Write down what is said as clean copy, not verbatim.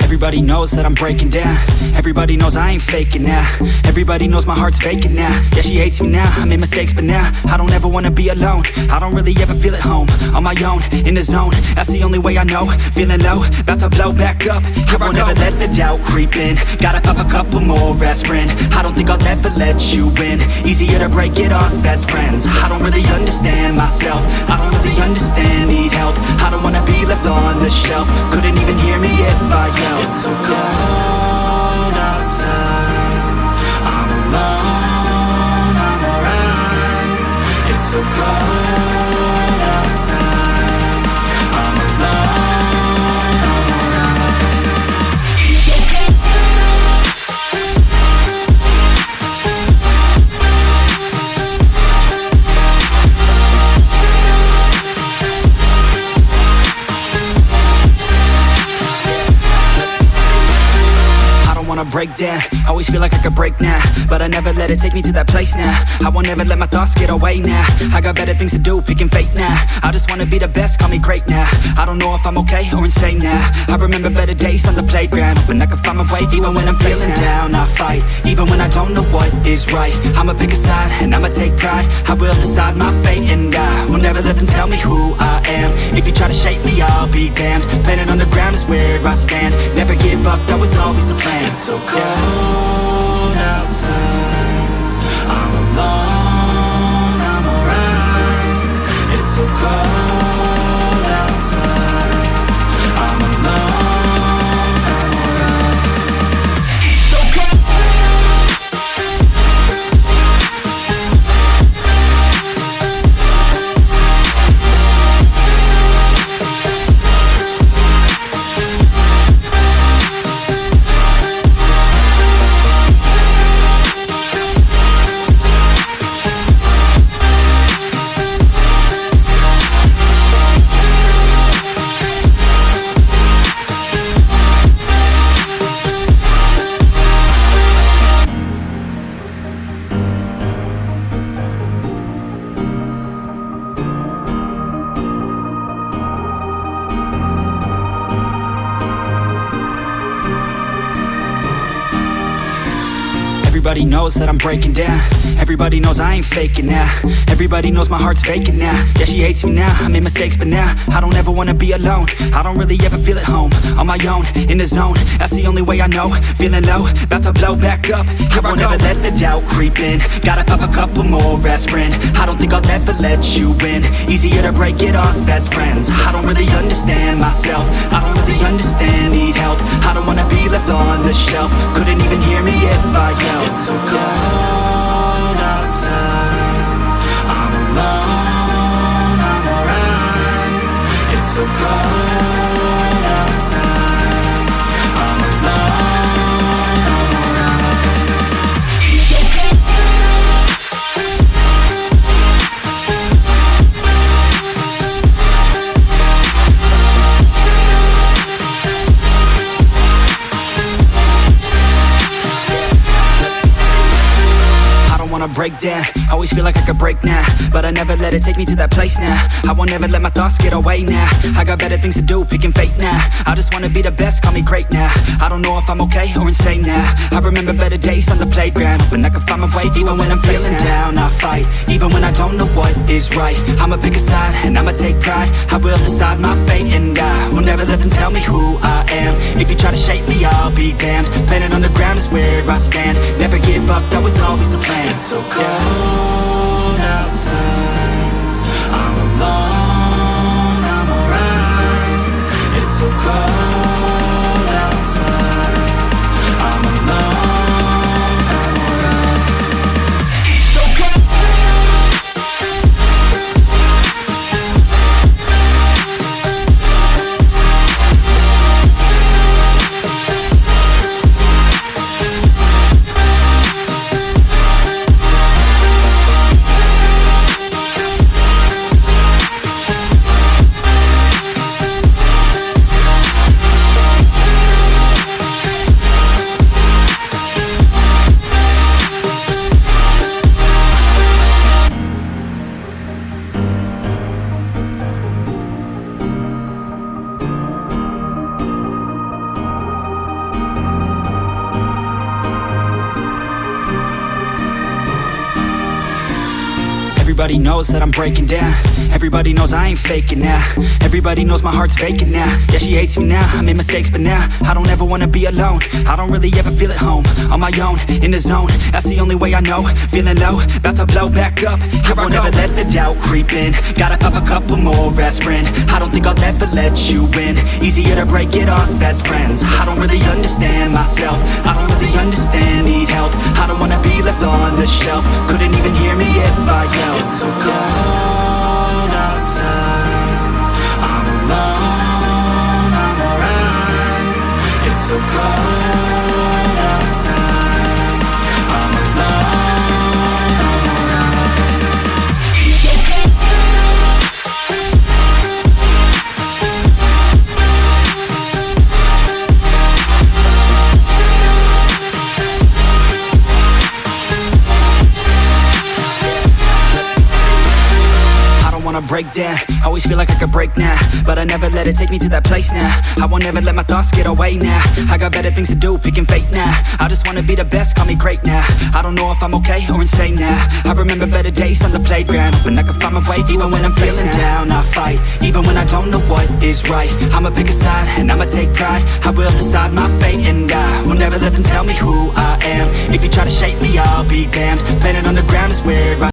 Everybody knows that I'm breaking down. Everybody knows I ain't faking now. Everybody knows my heart's vacant now. Yeah, she hates me now, I made mistakes but now I don't ever wanna be alone. I don't really ever feel at home. On my own, in the zone, that's the only way I know. Feeling low, about to blow back up. I won't ever let the doubt creep in. Gotta pop a couple more aspirin. I don't think I'll ever let you in. Easier to break it off as friends. I don't really understand myself. I don't really understand, need help. I don't wanna be left on the shelf. Couldn't even hear me if I yelled. It's so cold outside, I'm alone, I'm alright. It's so cold outside, I'm alone, I'm alright. It's so cold. Break down, always feel like I could break now, but I never let it take me to that place now. I won't ever let my thoughts get away now. I got better things to do, picking fate now. I just wanna be the best, call me great now. I don't know if I'm okay or insane now. I remember better days on the playground, hoping I could find my way even when I'm feeling down. I fight, even when I don't know what is right. I'ma pick a side, and I'ma take pride. I will decide my fate, and I will never let them tell me who I am. If you try to shape me, I'll be damned. Planet on the ground is where I stand. Never give up, that was always the plan. It's so cold outside, I'm alone, I'm alright. It's so cold outside, I'm alone, I'm alright. It's so cold. Everybody knows that I'm breaking down. Everybody knows I ain't faking now. Everybody knows my heart's vacant now. Yeah, she hates me now, I made mistakes but now I don't ever wanna be alone. I don't really ever feel at home. On my own, in the zone, that's the only way I know. Feeling low, about to blow back up. I won't ever let the doubt creep in. Gotta pop a couple more aspirin. I don't think I'll ever let you in. Easier to break it off as friends. I don't really understand myself. I don't really understand, need help. I don't wanna be left on the shelf. Couldn't even hear me if I yelled. It's so cold outside, I'm alone, I'm alright. It's so cold outside, I'm alone, I'm alright. It's so cold. Break down, always feel like I could break now, but I never let it take me to that place now. I won't ever let my thoughts get away now. I got better things to do, picking fate now. I just wanna be the best, call me great now. I don't know if I'm okay or insane now. I remember better days on the playground, hoping I could find my way even when I'm feeling down. I fight, even when I don't know what is right. I'ma pick a side, and I'ma take pride. I will decide my fate, and I will never let them tell me who I am. If you try to shape me, I'll be damned. Planet on the ground is where I stand. Never give up, that was always the plan. It's so cold outside, I'm alone, I'm alright. It's so cold outside, I'm alone, I'm alright. It's so cold. Everybody knows that I'm breaking down. Everybody knows I ain't faking now. Everybody knows my heart's vacant now. Yeah, she hates me now, I made mistakes but now I don't ever wanna be alone. I don't really ever feel at home. On my own, in the zone, that's the only way I know. Feeling low, about to blow back up. I won't ever let the doubt creep in. Gotta pop a couple more aspirin. I don't think I'll ever let you in. Easier to break it off as friends. I don't really understand myself. I don't really understand, need help. I don't wanna be left on the shelf. Couldn't even hear me if I yelled. It's so cold outside, I'm alone, I'm alright. It's so cold outside, I'm alone, I'm alright. Break down, always feel like I could break now, but I never let it take me to that place now. I won't ever let my thoughts get away now. I got better things to do, picking fate now. I just wanna be the best, call me great now. I don't know if I'm okay or insane now. I remember better days on the playground, when I could find my way even when I'm feeling down. I fight, even when I don't know what is right. I'ma pick a side and I'ma take pride. I will decide my fate and I will never let them tell me who I am. If you try to shape me, I'll be damned. Planet on the ground is where I